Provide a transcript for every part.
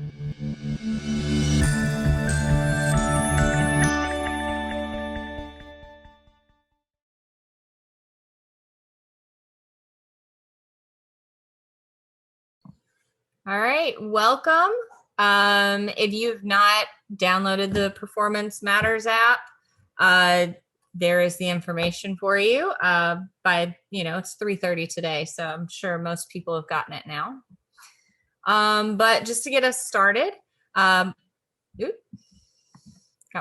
All right, welcome. If you've not downloaded the Performance Matters app, there is the information for you. It's 3:30 today, so I'm sure most people have gotten it now. But just to get us started, got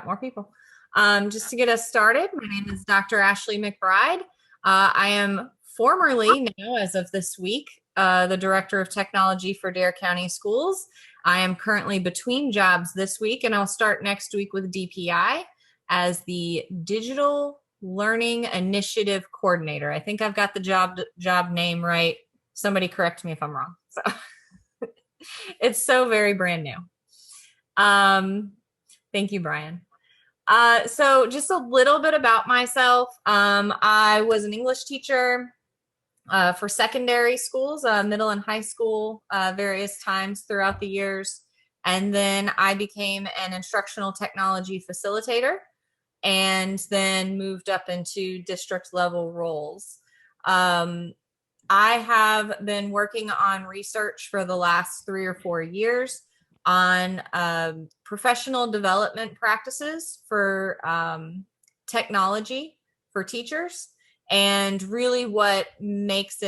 more people. Just to get us started, my name is Dr. Ashley McBride. I am formerly, now as of this week, the Director of Technology for Dare County Schools. I am currently between jobs this week, and I'll start next week with DPI as the Digital Learning Initiative Coordinator. I think I've got the job name right. Somebody correct me if I'm wrong. So it's so very brand new. Thank you, Brian. So just a little bit about myself. I was an English teacher for secondary schools, middle and high school, various times throughout the years. And then I became an instructional technology facilitator and then moved up into district level roles. I have been working on research for the last 3 or 4 years on professional development practices for technology for teachers, and really what makes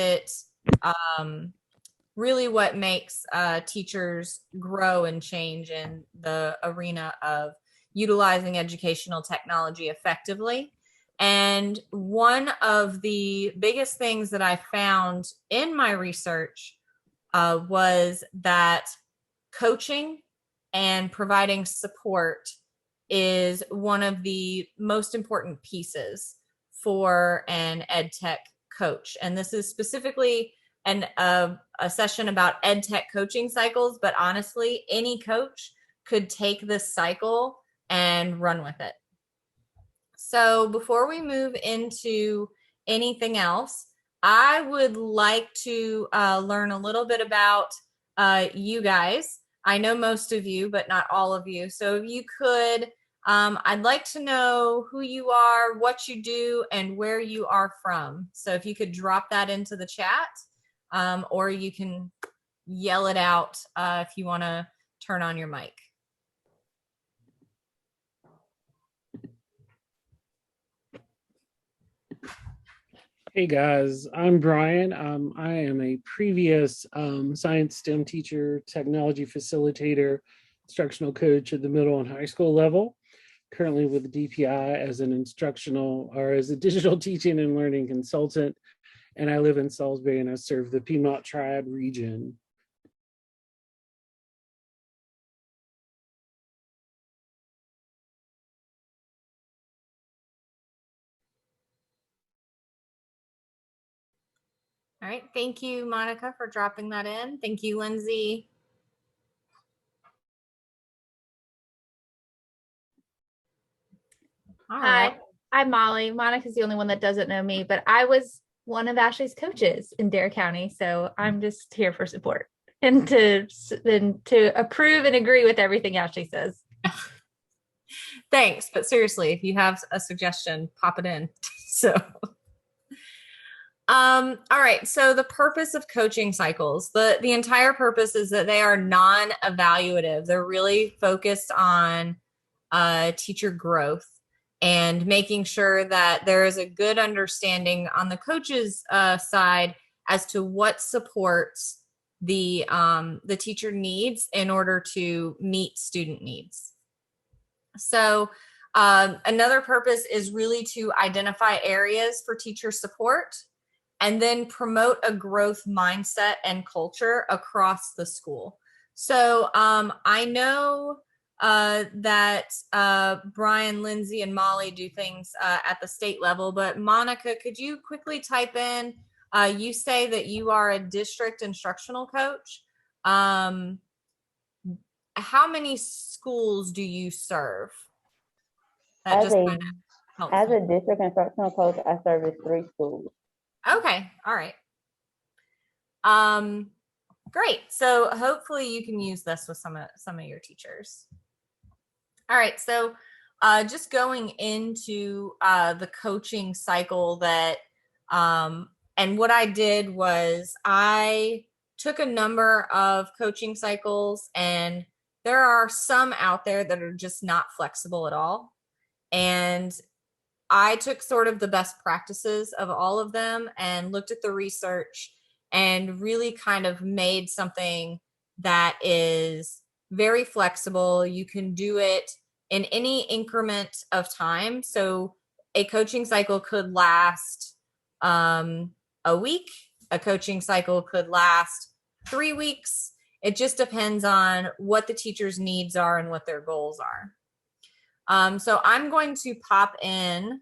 teachers grow and change in the arena of utilizing educational technology effectively. And one of the biggest things that I found in my research was that coaching and providing support is one of the most important pieces for an EdTech coach. And this is specifically a session about EdTech coaching cycles, but honestly, any coach could take this cycle and run with it. So before we move into anything else, I would like to learn a little bit about you guys. I know most of you, but not all of you. So if you could, I'd like to know who you are, what you do, and where you are from. So if you could drop that into the chat, or you can yell it out if you want to turn on your mic. Hey guys, I'm Brian. I am a previous science STEM teacher, technology facilitator, instructional coach at the middle and high school level. Currently with DPI as an as a digital teaching and learning consultant. And I live in Salisbury and I serve the Piedmont Triad region. All right. Thank you, Monica, for dropping that in. Thank you, Lindsay. Hi, I'm Molly. Monica's the only one that doesn't know me, but I was one of Ashley's coaches in Dare County. So I'm just here for support and to approve and agree with everything Ashley says. Thanks. But seriously, if you have a suggestion, pop it in. All right. So the purpose of coaching cycles, the entire purpose is that they are non-evaluative. They're really focused on teacher growth and making sure that there is a good understanding on the coach's side as to what supports the teacher needs in order to meet student needs. So another purpose is really to identify areas for teacher support and then promote a growth mindset and culture across the school. So I know that Brian, Lindsay, and Molly do things at the state level, but Monica, could you quickly type in, you say that you are a district instructional coach. How many schools do you serve? As a district instructional coach, I service 3 schools. Okay, all right. Great. So hopefully you can use this with some of your teachers. All right. So just going into the coaching cycle that, and what I did was I took a number of coaching cycles, and there are some out there that are just not flexible at all. And I took sort of the best practices of all of them and looked at the research and really kind of made something that is very flexible. You can do it in any increment of time. So a coaching cycle could last a week. A coaching cycle could last 3 weeks. It just depends on what the teacher's needs are and what their goals are. So I'm going to pop in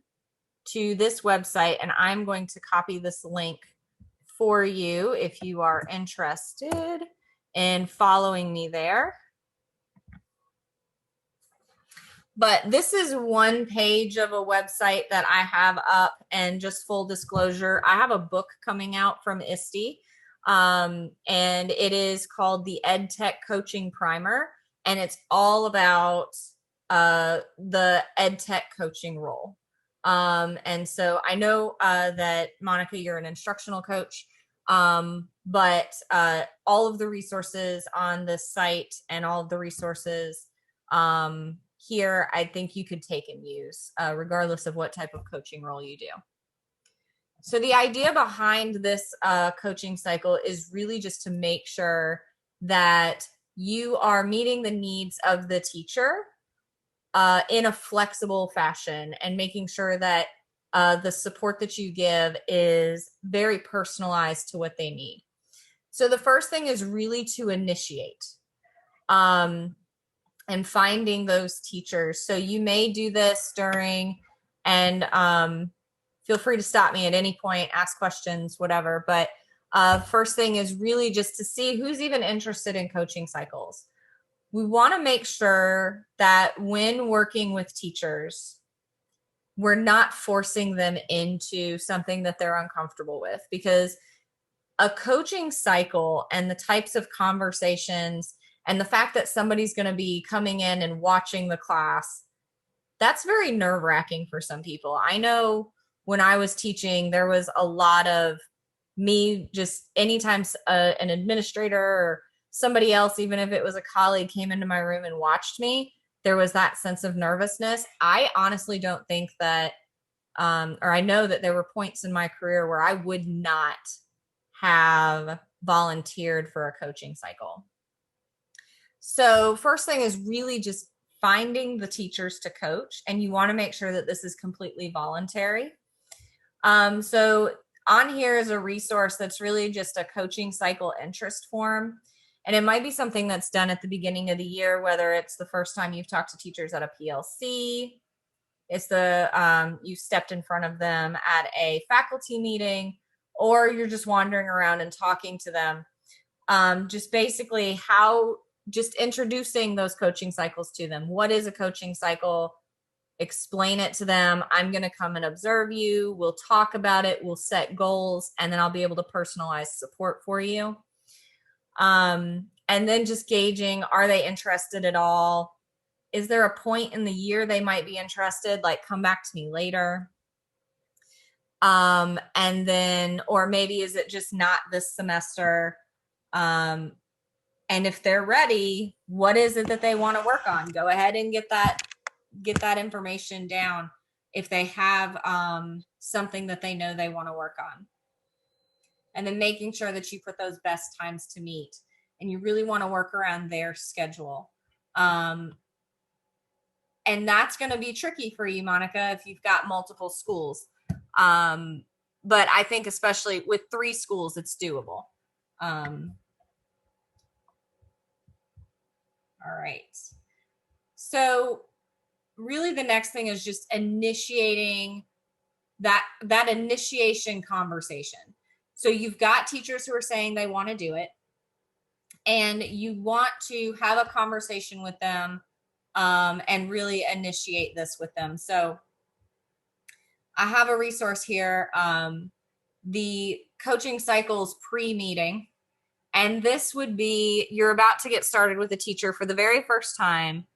to this website, and I'm going to copy this link for you if you are interested in following me there. But this is one page of a website that I have up, and just full disclosure, I have a book coming out from ISTE, and it is called the Edtech Coaching Primer, and it's all about the Edtech coaching role. And so I know that, Monica, you're an instructional coach, but all of the resources on this site and all of the resources here, I think you could take and use, regardless of what type of coaching role you do. So the idea behind this coaching cycle is really just to make sure that you are meeting the needs of the teacher in a flexible fashion, and making sure that the support that you give is very personalized to what they need. So the first thing is really to initiate and finding those teachers. So you may do this during, and feel free to stop me at any point, ask questions, whatever. But first thing is really just to see who's even interested in coaching cycles. We want to make sure that when working with teachers, we're not forcing them into something that they're uncomfortable with, because a coaching cycle and the types of conversations and the fact that somebody's going to be coming in and watching the class, that's very nerve-wracking for some people. I know when I was teaching, there was a lot of me just anytime an administrator or somebody else, even if it was a colleague, came into my room and watched me, there was that sense of nervousness. I honestly don't think that, or I know that there were points in my career where I would not have volunteered for a coaching cycle. So first thing is really just finding the teachers to coach, and you want to make sure that this is completely voluntary. So on here is a resource that's really just a coaching cycle interest form. And it might be something that's done at the beginning of the year, whether it's the first time you've talked to teachers at a PLC, it's the you stepped in front of them at a faculty meeting, or you're just wandering around and talking to them. Just basically just introducing those coaching cycles to them. What is a coaching cycle? Explain it to them. I'm going to come and observe you. We'll talk about it. We'll set goals, and then I'll be able to personalize support for you. And then just gauging, are they interested at all? Is there a point in the year they might be interested? Like, come back to me later. And then, or maybe is it just not this semester? And if they're ready, what is it that they want to work on? Go ahead and get that information down if they have something that they know they want to work on. And then making sure that you put those best times to meet, and you really want to work around their schedule. And that's going to be tricky for you, Monica, if you've got multiple schools. But I think especially with 3 schools, it's doable. All right. So really the next thing is just initiating that initiation conversation. So you've got teachers who are saying they want to do it, and you want to have a conversation with them and really initiate this with them. So I have a resource here, the coaching cycles pre-meeting, And this would be, you're about to get started with a teacher for the very first time,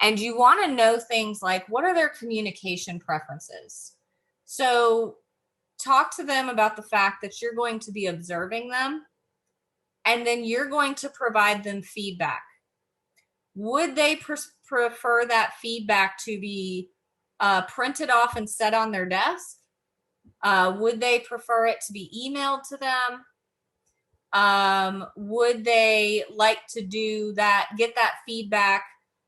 and you want to know things like, what are their communication preferences? So talk to them about the fact that you're going to be observing them, and then you're going to provide them feedback. Would they prefer that feedback to be printed off and set on their desk? Would they prefer it to be emailed to them? Would they like to do that, get that feedback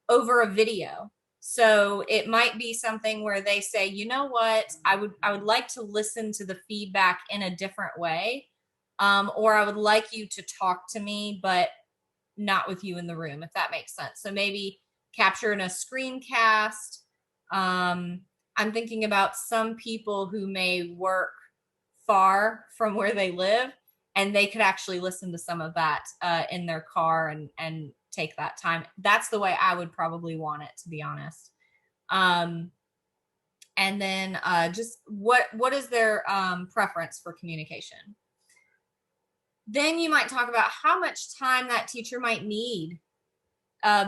over a video? So it might be something where they say, you know what, I would like to listen to the feedback in a different way. Or I would like you to talk to me, but not with you in the room, if that makes sense. So maybe capture in a screencast. I'm thinking about some people who may work far from where they live, and they could actually listen to some of that in their car and take that time. That's the way I would probably want it, to be honest. And then just what is their preference for communication? Then you might talk about how much time that teacher might need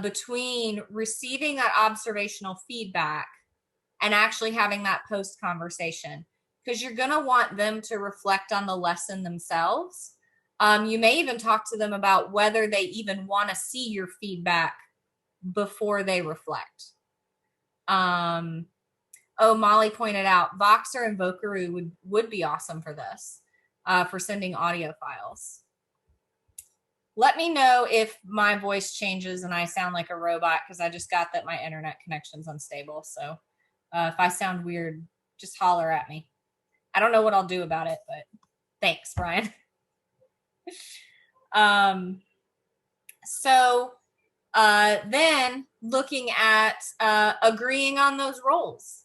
between receiving that observational feedback and actually having that post conversation, because you're going to want them to reflect on the lesson themselves. You may even talk to them about whether they even want to see your feedback before they reflect. Oh, Molly pointed out Voxer and Vocaroo would be awesome for this, for sending audio files. Let me know if my voice changes and I sound like a robot, because I just got that my internet connection's unstable. So if I sound weird, just holler at me. I don't know what I'll do about it, but thanks, Brian. Then looking at agreeing on those roles.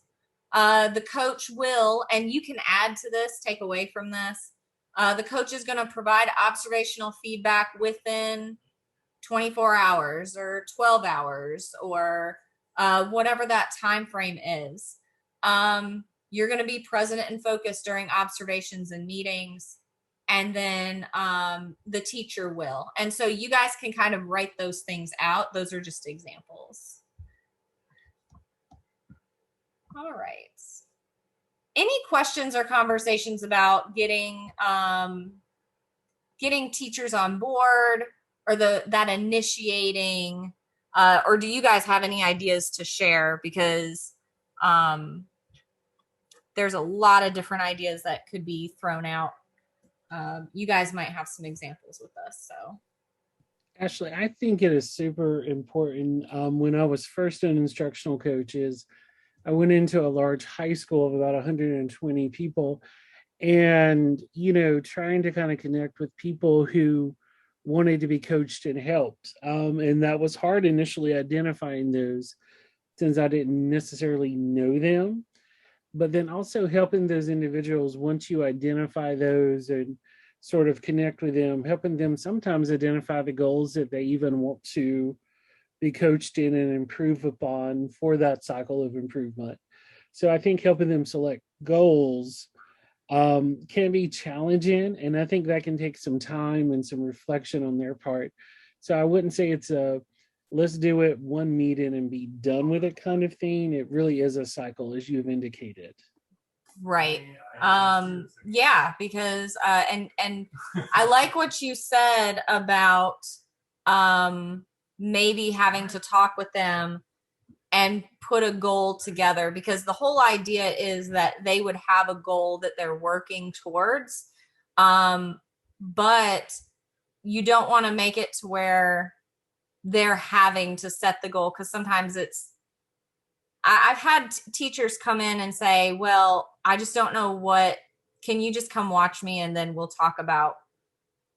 The coach will, and you can add to this, take away from this. The coach is going to provide observational feedback within 24 hours or 12 hours or whatever that time frame is. You're going to be present and focused during observations and meetings, and then the teacher will. And so you guys can kind of write those things out. Those are just examples. All right. Any questions or conversations about getting teachers on board, or that initiating, or do you guys have any ideas to share? Because there's a lot of different ideas that could be thrown out. You guys might have some examples with us. So, Ashley, I think it is super important. When I was first in instructional coaches, I went into a large high school of about 120 people, and, trying to kind of connect with people who wanted to be coached and helped. And that was hard initially, identifying those, since I didn't necessarily know them. But then also helping those individuals, once you identify those and sort of connect with them, helping them sometimes identify the goals that they even want to be coached in and improve upon for that cycle of improvement. So I think helping them select goals can be challenging, and I think that can take some time and some reflection on their part. So I wouldn't say it's a let's do it one meeting and be done with it kind of thing. It really is a cycle, as you've indicated. Right. Yeah, because and I like what you said about maybe having to talk with them and put a goal together, because the whole idea is that they would have a goal that they're working towards. But you don't want to make it to where they're having to set the goal, because sometimes I've had teachers come in and say, well, I just don't know can you just come watch me and then we'll talk about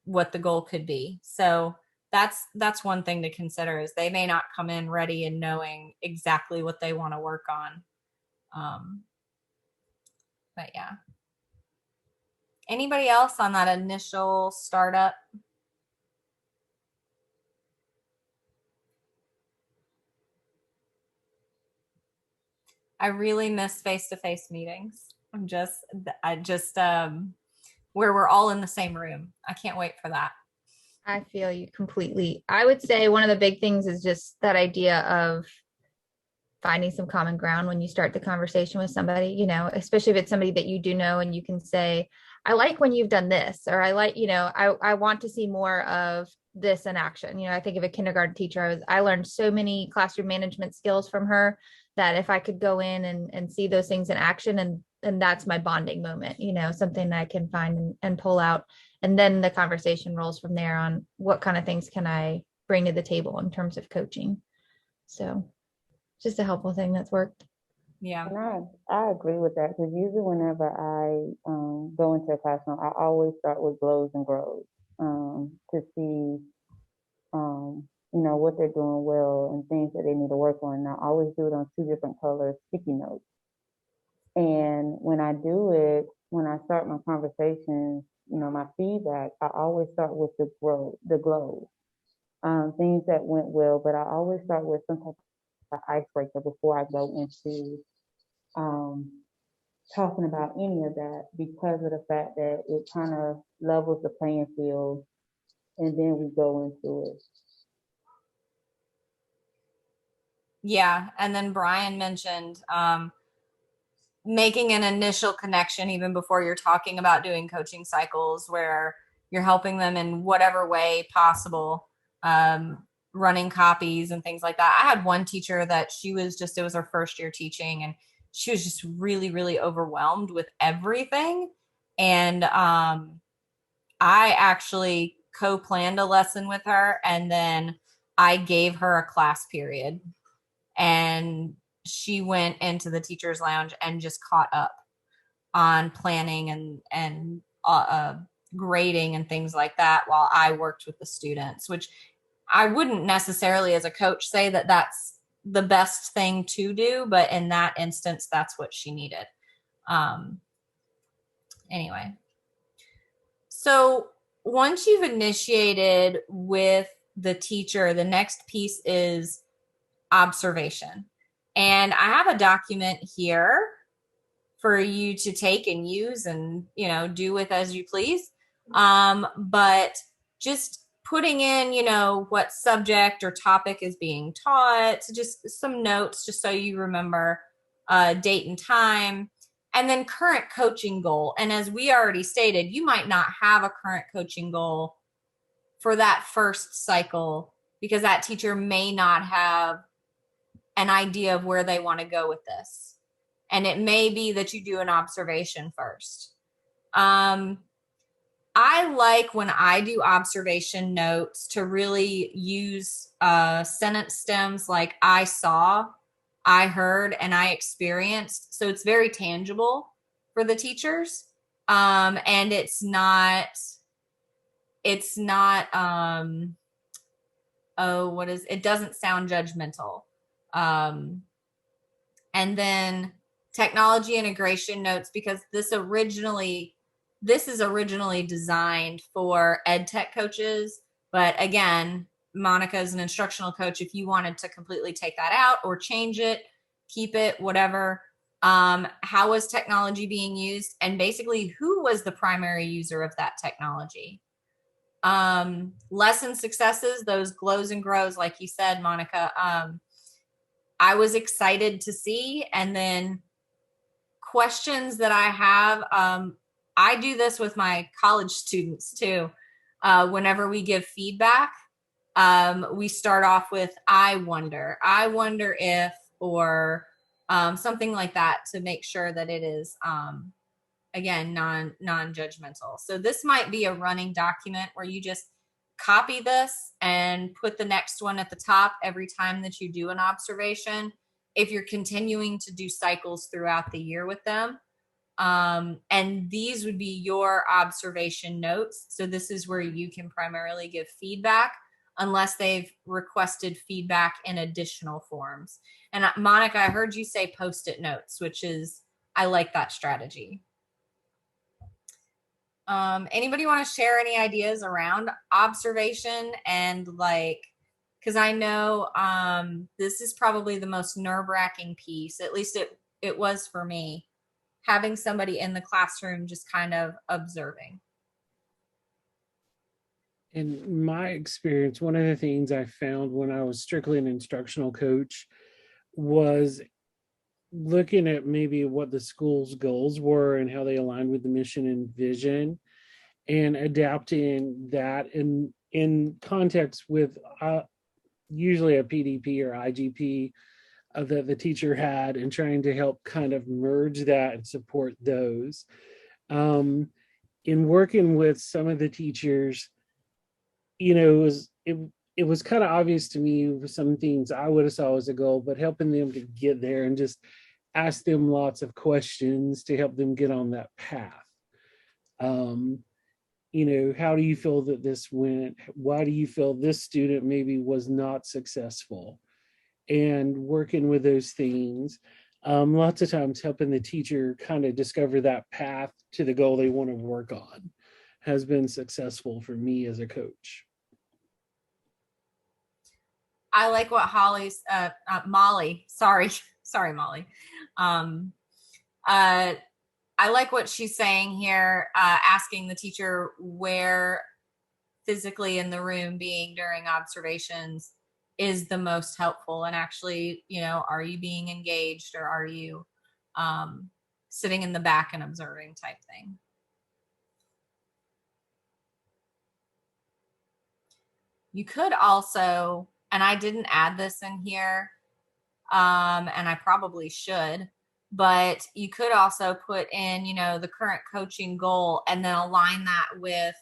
what the goal could be. So that's one thing to consider, is they may not come in ready and knowing exactly what they want to work on. But yeah. Anybody else on that initial startup? I really miss face-to-face meetings. I just where we're all in the same room. I can't wait for that. I feel you completely. I would say one of the big things is just that idea of finding some common ground when you start the conversation with somebody, especially if it's somebody that you do know and you can say, I like when you've done this, or I like, I want to see more of this in action. I think of a kindergarten teacher. I learned so many classroom management skills from her that if I could go in and see those things in action, and that's my bonding moment, something that I can find and pull out. And then the conversation rolls from there on what kind of things can I bring to the table in terms of coaching. So just a helpful thing that's worked. Yeah. And I agree with that, because usually whenever I go into a classroom, I always start with glows and grows to see, what they're doing well and things that they need to work on. And I always do it on 2 different color sticky notes. And when I do it, when I start my conversations, my feedback, I always start with the glows, things that went well, but I always start with some type of icebreaker before I go into um, talking about any of that, because of the fact that it kind of levels the playing field, and then we go into it. Yeah. And then Brian mentioned making an initial connection even before you're talking about doing coaching cycles, where you're helping them in whatever way possible, running copies and things like that. I had one teacher that it was her first year teaching, and she was just really, really overwhelmed with everything. And I actually co-planned a lesson with her, and then I gave her a class period, and she went into the teacher's lounge and just caught up on planning and grading and things like that while I worked with the students, which I wouldn't necessarily as a coach say that that's the best thing to do, but in that instance, that's what she needed. Anyway, so once you've initiated with the teacher, the next piece is observation. And I have a document here for you to take and use and, do with as you please. But just putting in, what subject or topic is being taught, so just some notes, just so you remember date and time, and then current coaching goal. And as we already stated, you might not have a current coaching goal for that first cycle, because that teacher may not have an idea of where they want to go with this. And it may be that you do an observation first. I like when I do observation notes to really use sentence stems like I saw, I heard, and I experienced. So it's very tangible for the teachers. And it doesn't sound judgmental. And then technology integration notes, because this is originally designed for Edtech coaches. But again, Monica is an instructional coach. If you wanted to completely take that out or change it, keep it, whatever. How was technology being used? And basically, who was the primary user of that technology? Lesson successes, those glows and grows, like you said, Monica. I was excited to see. And then questions that I have, I do this with my college students too. Whenever we give feedback, we start off with, I wonder if, or something like that, to make sure that it is, again, non-judgmental. So this might be a running document where you just copy this and put the next one at the top every time that you do an observation, if you're continuing to do cycles throughout the year with them. And these would be your observation notes. So this is where you can primarily give feedback, unless they've requested feedback in additional forms. And Monica, I heard you say post-it notes, which is, I like that strategy. Anybody want to share any ideas around observation? And because I know this is probably the most nerve-wracking piece, at least it was for me, having somebody in the classroom just kind of observing. In my experience, one of the things I found when I was strictly an instructional coach was looking at maybe what the school's goals were and how they aligned with the mission and vision, and adapting that in context with usually a PDP or IGP that the teacher had, and trying to help kind of merge that and support those. In working with some of the teachers, it was kind of obvious to me some things I would have saw as a goal, but helping them to get there and just ask them lots of questions to help them get on that path. How do you feel that this went? Why do you feel this student maybe was not successful? And working with those things, lots of times helping the teacher kind of discover that path to the goal they want to work on has been successful for me as a coach. I like what Molly, sorry, Molly. I like what she's saying here, asking the teacher where physically in the room being during observations is the most helpful, and actually, are you being engaged, or are you sitting in the back and observing type thing. You could also, and I didn't add this in here, and I probably should, but you could also put in, the current coaching goal, and then align that with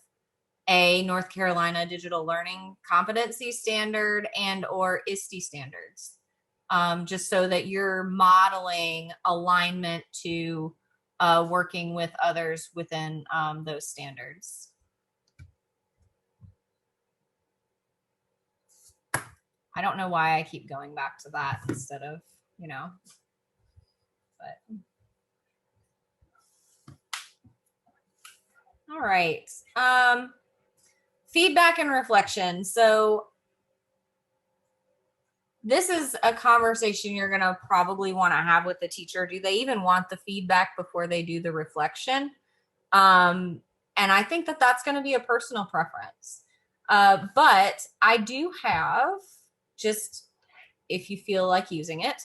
a North Carolina digital learning competency standard and or ISTE standards, just so that you're modeling alignment to working with others within those standards. I don't know why I keep going back to that instead of, but. All right. Feedback and reflection. So this is a conversation you're going to probably want to have with the teacher. Do they even want the feedback before they do the reflection? And I think that that's going to be a personal preference. But I do have, just if you feel like using it,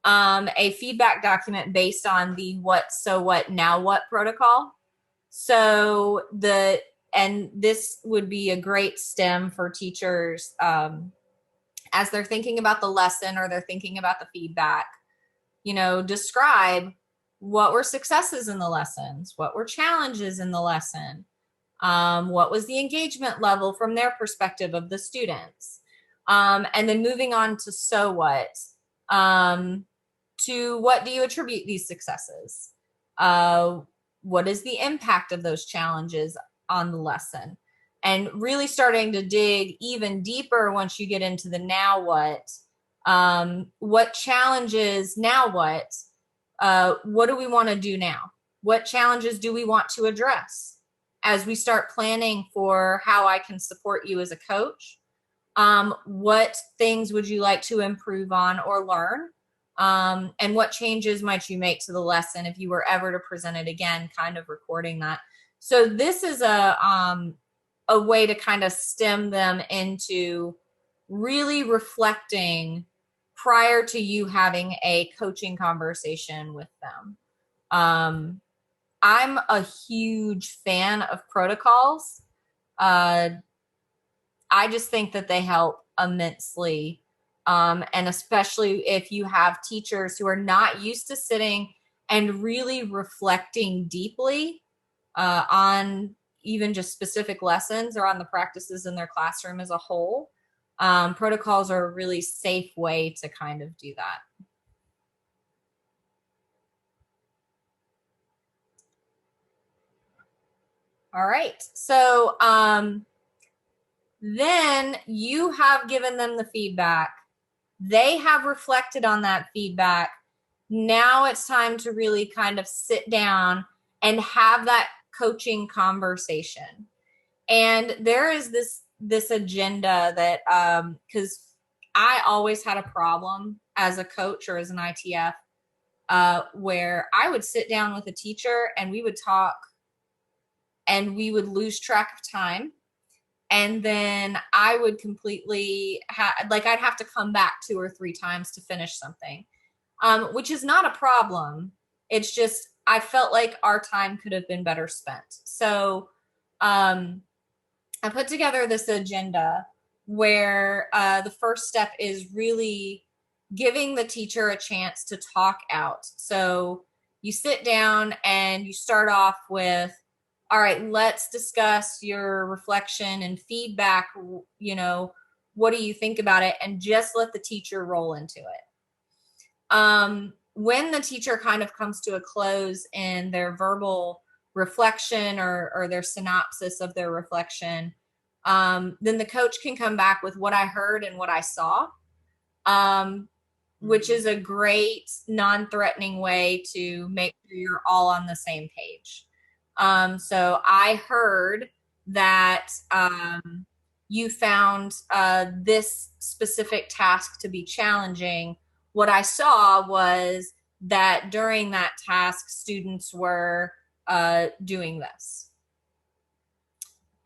a feedback document based on the what, so what, now what protocol. So this would be a great stem for teachers as they're thinking about the lesson or they're thinking about the feedback. Describe what were successes in the lessons, what were challenges in the lesson, what was the engagement level from their perspective of the students, and then moving on to so what, to what do you attribute these successes? What is the impact of those challenges on the lesson? And really starting to dig even deeper once you get into the now what challenges, now what do we want to do now? What challenges do we want to address as we start planning for how I can support you as a coach? What things would you like to improve on or learn? And what changes might you make to the lesson if you were ever to present it again, kind of recording that. So this is a way to kind of stem them into really reflecting prior to you having a coaching conversation with them. I'm a huge fan of protocols. I just think that they help immensely. And especially if you have teachers who are not used to sitting and really reflecting deeply on even just specific lessons or on the practices in their classroom as a whole, protocols are a really safe way to kind of do that. All right. So then you have given them the feedback. They have reflected on that feedback. Now it's time to really kind of sit down and have that coaching conversation. And there is this agenda that, because I always had a problem as a coach or as an ITF, where I would sit down with a teacher and we would talk and we would lose track of time. and then I would completely I'd have to come back 2 or 3 times to finish something, which is not a problem. It's just I felt like our time could have been better spent. So I put together this agenda where the first step is really giving the teacher a chance to talk out. So you sit down and you start off with, all right, let's discuss your reflection and feedback. What do you think about it? And just let the teacher roll into it. When the teacher kind of comes to a close in their verbal reflection or their synopsis of their reflection, then the coach can come back with what I heard and what I saw, which is a great non-threatening way to make sure you're all on the same page. So I heard that you found this specific task to be challenging. What I saw was that during that task, students were doing this.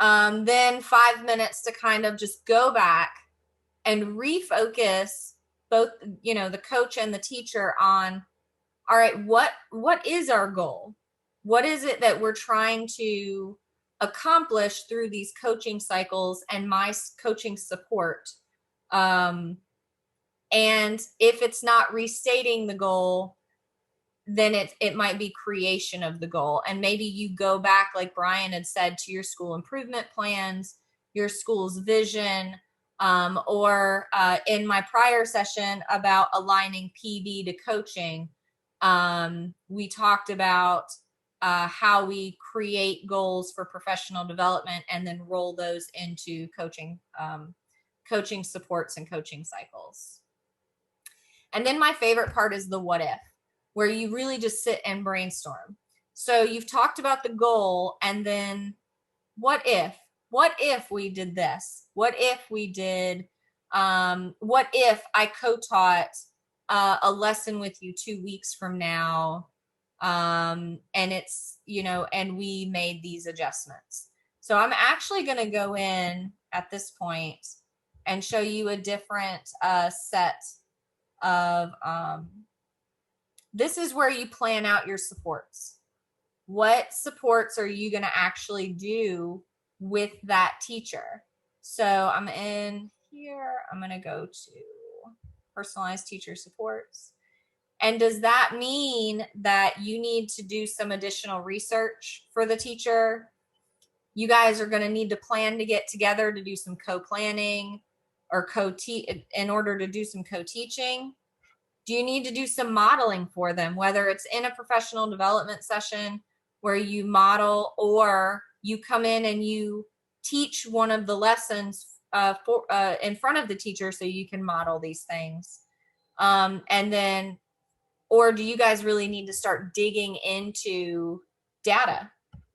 Then 5 minutes to kind of just go back and refocus both, the coach and the teacher on, all right, what is our goal? What is it that we're trying to accomplish through these coaching cycles and my coaching support? And if it's not restating the goal, then it might be creation of the goal. And maybe you go back, like Brian had said, to your school improvement plans, your school's vision, or in my prior session about aligning PD to coaching, we talked about how we create goals for professional development and then roll those into coaching supports and coaching cycles. And then my favorite part is the what if, where you really just sit and brainstorm. So you've talked about the goal, and then what if we did this? What if we did, what if I co-taught a lesson with you 2 weeks from now, and it's, and we made these adjustments. So I'm actually going to go in at this point and show you a different set of, this is where you plan out your supports. What supports are you going to actually do with that teacher? So I'm in here. I'm going to go to personalized teacher supports. And does that mean that you need to do some additional research for the teacher? You guys are going to need to plan to get together to do some co-planning or in order to do some co-teaching. Do you need to do some modeling for them, whether it's in a professional development session where you model, or you come in and you teach one of the lessons in front of the teacher so you can model these things? And then, or do you guys really need to start digging into data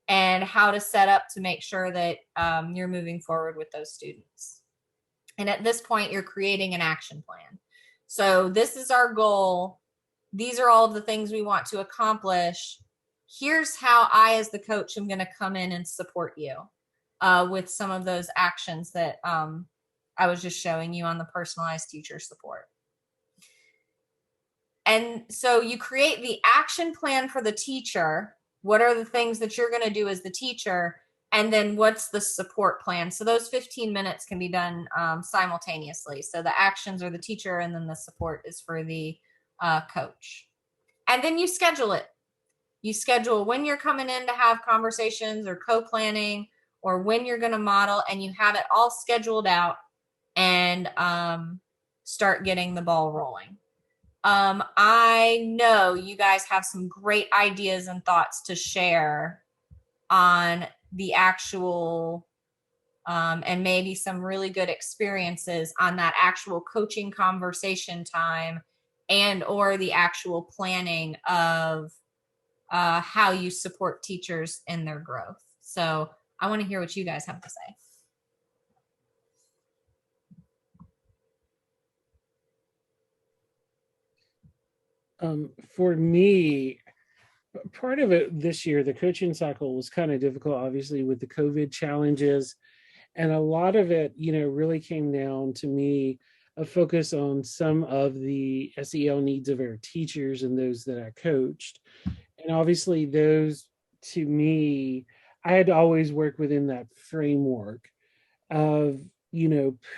and how to set up to make sure that you're moving forward with those students? And at this point, you're creating an action plan. So this is our goal. These are all of the things we want to accomplish. Here's how I, as the coach, am going to come in and support you with some of those actions that I was just showing you on the personalized teacher support. And so you create the action plan for the teacher. What are the things that you're going to do as the teacher? And then what's the support plan? So those 15 minutes can be done simultaneously. So the actions are the teacher, and then the support is for the coach. And then you schedule it. You schedule when you're coming in to have conversations or co-planning, or when you're going to model, and you have it all scheduled out and start getting the ball rolling. I know you guys have some great ideas and thoughts to share on the actual and maybe some really good experiences on that actual coaching conversation time and or the actual planning of how you support teachers in their growth. So I want to hear what you guys have to say. For me, part of it this year, the coaching cycle was kind of difficult, obviously, with the COVID challenges. And a lot of it, really came down to me a focus on some of the SEL needs of our teachers and those that I coached. And obviously those, to me, I had to always work within that framework of,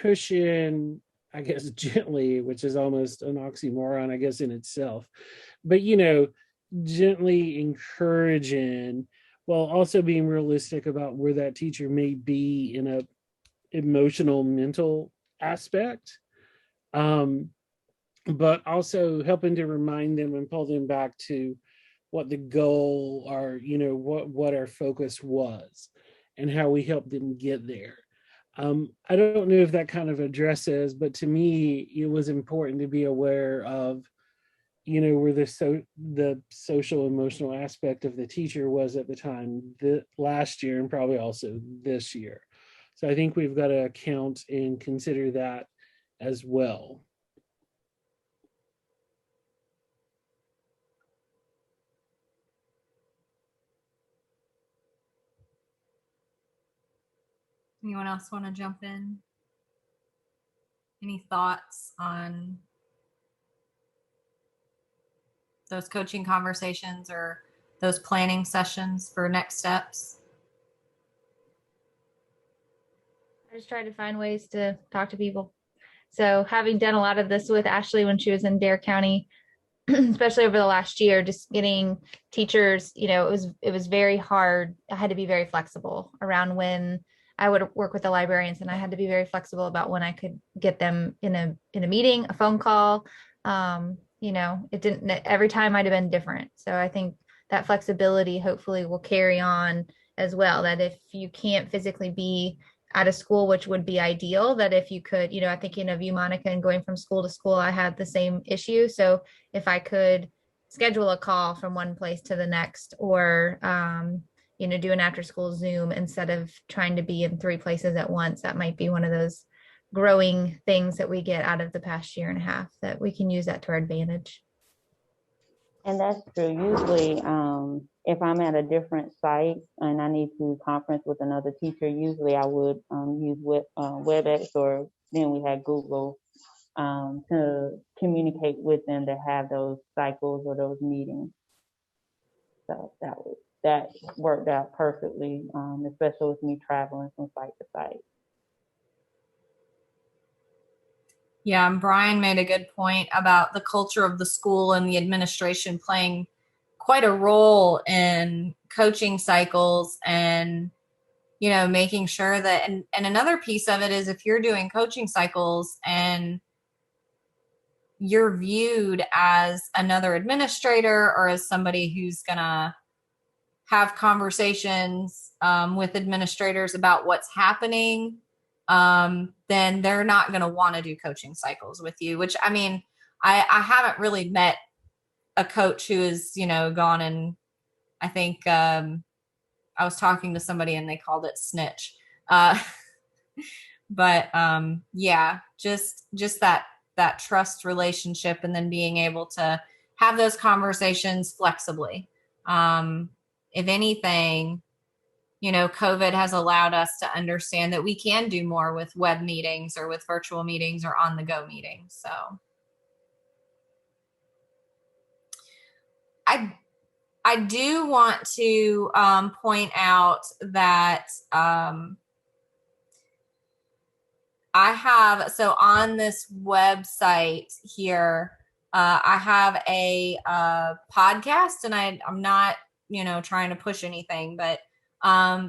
pushing, I guess, gently, which is almost an oxymoron, I guess, in itself, but, gently encouraging while also being realistic about where that teacher may be in a emotional, mental aspect. But also helping to remind them and pull them back to what the goal or, what our focus was and how we helped them get there. I don't know if that kind of addresses, but to me, it was important to be aware of, where the social emotional aspect of the teacher was at the time, last year and probably also this year. So I think we've got to account and consider that as well. Anyone else want to jump in? Any thoughts on those coaching conversations or those planning sessions for next steps? I just try to find ways to talk to people. So having done a lot of this with Ashley when she was in Dare County, especially over the last year, just getting teachers, it was very hard. I had to be very flexible around when I would work with the librarians, and I had to be very flexible about when I could get them in a meeting, a phone call. It didn't, every time might have been different. So I think that flexibility hopefully will carry on as well, that if you can't physically be at a school, which would be ideal, that if you could, I'm thinking of you, Monica, and going from school to school, I had the same issue. So if I could schedule a call from one place to the next, or, do an after school Zoom instead of trying to be in 3 places at once, that might be one of those growing things that we get out of the past year and a half, that we can use that to our advantage. And that's true. Usually, if I'm at a different site and I need to conference with another teacher, usually I would use WebEx, or then we had Google to communicate with them, to have those cycles or those meetings. So that worked out perfectly, especially with me traveling from site to site. Yeah, and Brian made a good point about the culture of the school and the administration playing quite a role in coaching cycles, and making sure that, and another piece of it is, if you're doing coaching cycles and you're viewed as another administrator or as somebody who's gonna have conversations with administrators about what's happening, then they're not going to want to do coaching cycles with you, which, I haven't really met a coach who has, gone, and I think I was talking to somebody and they called it snitch. But yeah, just that trust relationship, and then being able to have those conversations flexibly. If anything, COVID has allowed us to understand that we can do more with web meetings or with virtual meetings or on the go meetings. So I do want to point out that I have, so on this website here, I have a podcast, and I'm not, trying to push anything, but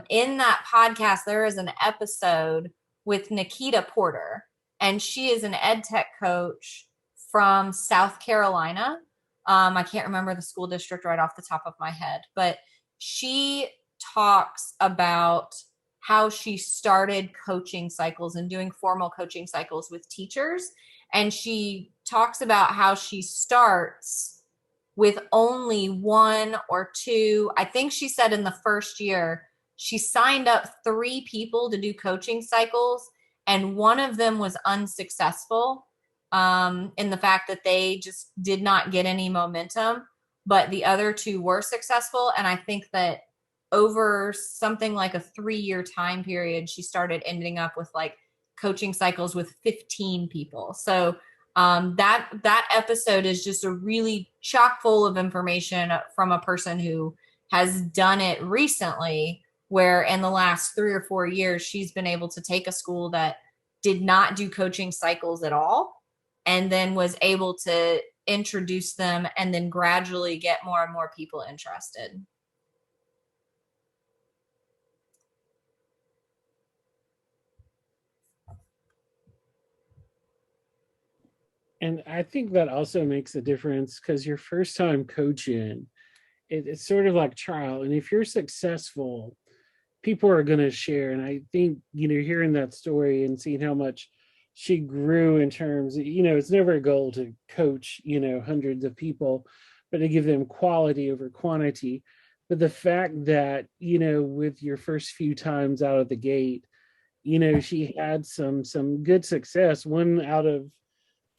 in that podcast, there is an episode with Nikita Porter, and she is an Edtech coach from South Carolina. I can't remember the school district right off the top of my head, but she talks about how she started coaching cycles and doing formal coaching cycles with teachers. And she talks about how she starts with only 1 or 2. I think she said in the first year, she signed up 3 people to do coaching cycles, and one of them was unsuccessful in the fact that they just did not get any momentum, but the other 2 were successful. And I think that over something like a 3-year time period, she started ending up with like coaching cycles with 15 people. So that episode is just a really chock full of information from a person who has done it recently, where in the last 3 or 4 years, she's been able to take a school that did not do coaching cycles at all, and then was able to introduce them and then gradually get more and more people interested. And I think that also makes a difference because your first time coaching, it's sort of like trial. And if you're successful, people are going to share. And I think, hearing that story and seeing how much she grew in terms of, it's never a goal to coach, hundreds of people, but to give them quality over quantity. But the fact that, with your first few times out of the gate, she had some good success. 1 out of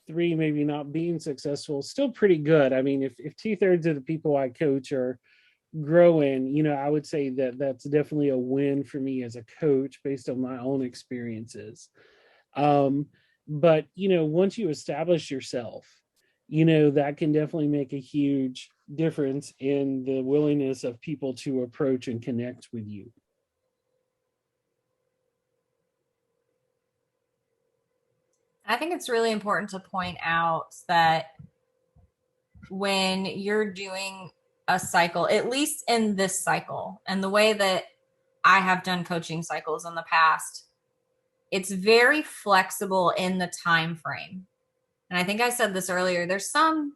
3 maybe not being successful, still pretty good. I mean, if 2/3 of the people I coach are growing, I would say that that's definitely a win for me as a coach based on my own experiences. But once you establish yourself, that can definitely make a huge difference in the willingness of people to approach and connect with you. I think it's really important to point out that when you're doing a cycle, at least in this cycle, and the way that I have done coaching cycles in the past, it's very flexible in the time frame. And I think I said this earlier. There's some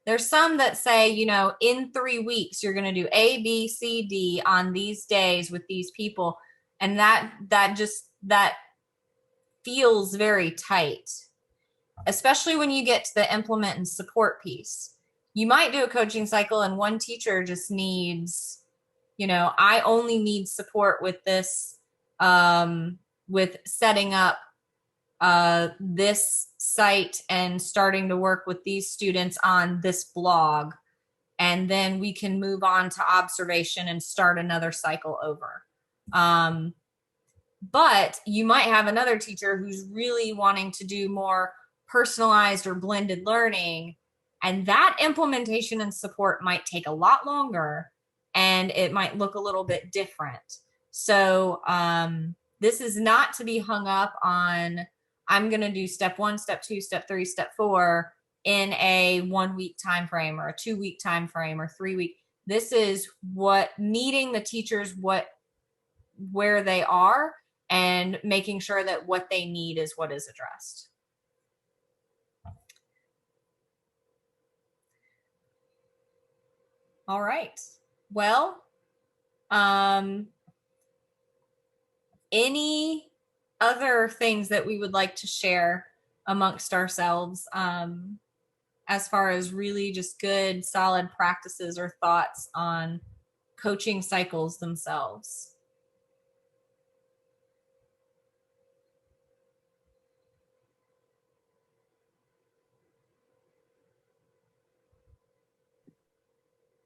that say, in 3 weeks you're going to do A, B, C, D on these days with these people, and that feels very tight, especially when you get to the implement and support piece. You might do a coaching cycle and one teacher just needs, I only need support with this, with setting up this site and starting to work with these students on this blog. And then we can move on to observation and start another cycle over. But you might have another teacher who's really wanting to do more personalized or blended learning, and that implementation and support might take a lot longer, and it might look a little bit different. So this is not to be hung up on, I'm going to do step 1, step 2, step 3, step 4 in a 1 week time frame or a 2 week time frame or 3 week. This is meeting the teachers where they are and making sure that what they need is what is addressed. All right. Well, any other things that we would like to share amongst ourselves as far as really just good, solid practices or thoughts on coaching cycles themselves?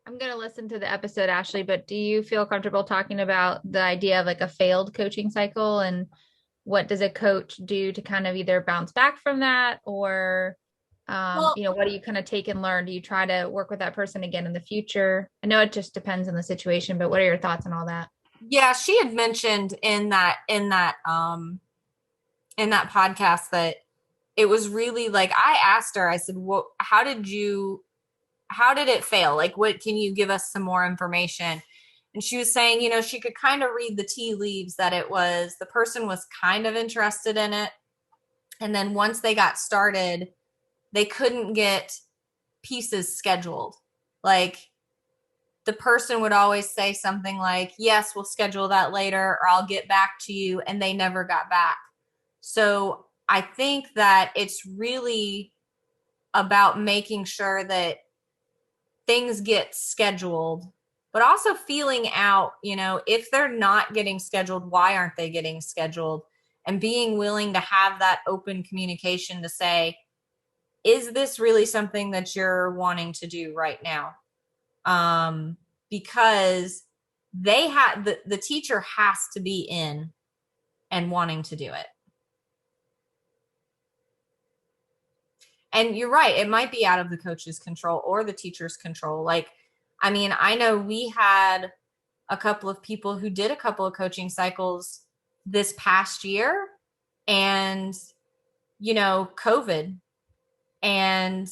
I'm going to listen to the episode, Ashley, but do you feel comfortable talking about the idea of like a failed coaching cycle, and what does a coach do to kind of either bounce back from that, or, what do you kind of take and learn? Do you try to work with that person again in the future? I know it just depends on the situation, but what are your thoughts on all that? Yeah, she had mentioned in that podcast that it was really like, I asked her, I said, how did it fail? Like, what can you give us some more information? And she was saying, she could kind of read the tea leaves, that the person was kind of interested in it. And then once they got started, they couldn't get pieces scheduled. Like, the person would always say something like, yes, we'll schedule that later, or I'll get back to you. And they never got back. So I think that it's really about making sure that things get scheduled, but also feeling out, if they're not getting scheduled, why aren't they getting scheduled? And being willing to have that open communication to say, is this really something that you're wanting to do right now? Because the teacher has to be in and wanting to do it. And you're right, it might be out of the coach's control or the teacher's control. Like, I mean, I know we had a couple of people who did a couple of coaching cycles this past year, and, you know, COVID, and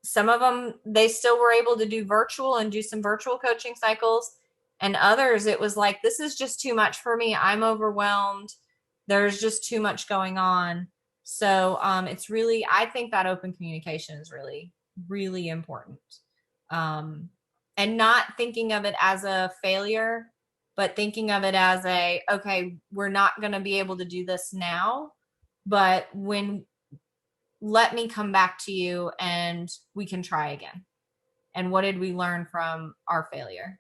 some of them, they still were able to do virtual and do some virtual coaching cycles. And others, it was like, this is just too much for me. I'm overwhelmed. There's just too much going on. So it's really, I think that open communication is really, really important. And not thinking of it as a failure, but thinking of it as okay, we're not going to be able to do this now, but let me come back to you and we can try again. And what did we learn from our failure?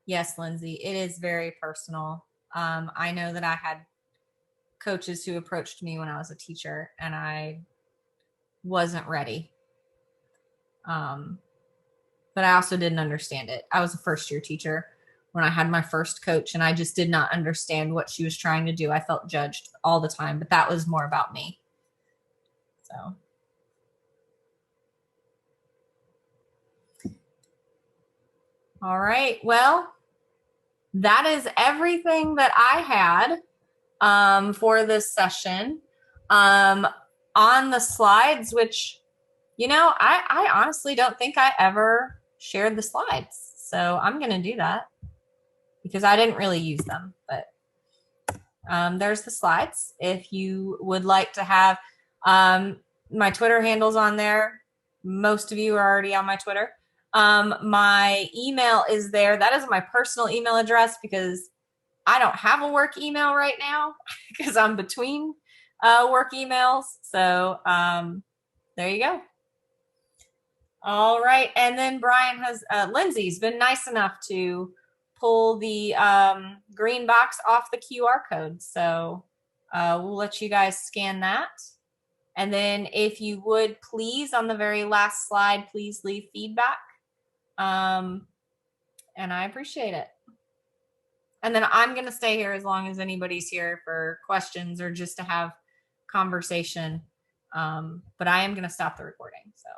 Yes, Lindsay, it is very personal. I know that I had coaches who approached me when I was a teacher and I wasn't ready. But I also didn't understand it. I was a first-year teacher when I had my first coach, and I just did not understand what she was trying to do. I felt judged all the time, but that was more about me. So. All right. Well, that is everything that I had for this session. On the slides, which, you know, I honestly don't think I ever shared the slides. So I'm going to do that because I didn't really use them. But there's the slides. If you would like to have my Twitter handles on there, most of you are already on my Twitter. My email is there. That is my personal email address because I don't have a work email right now because I'm between work emails. So there you go. All right. And then Brian Lindsay's been nice enough to pull the green box off the QR code. So we'll let you guys scan that. And then if you would please, on the very last slide, please leave feedback. And I appreciate it. And then I'm going to stay here as long as anybody's here for questions or just to have conversation. But I am going to stop the recording. So.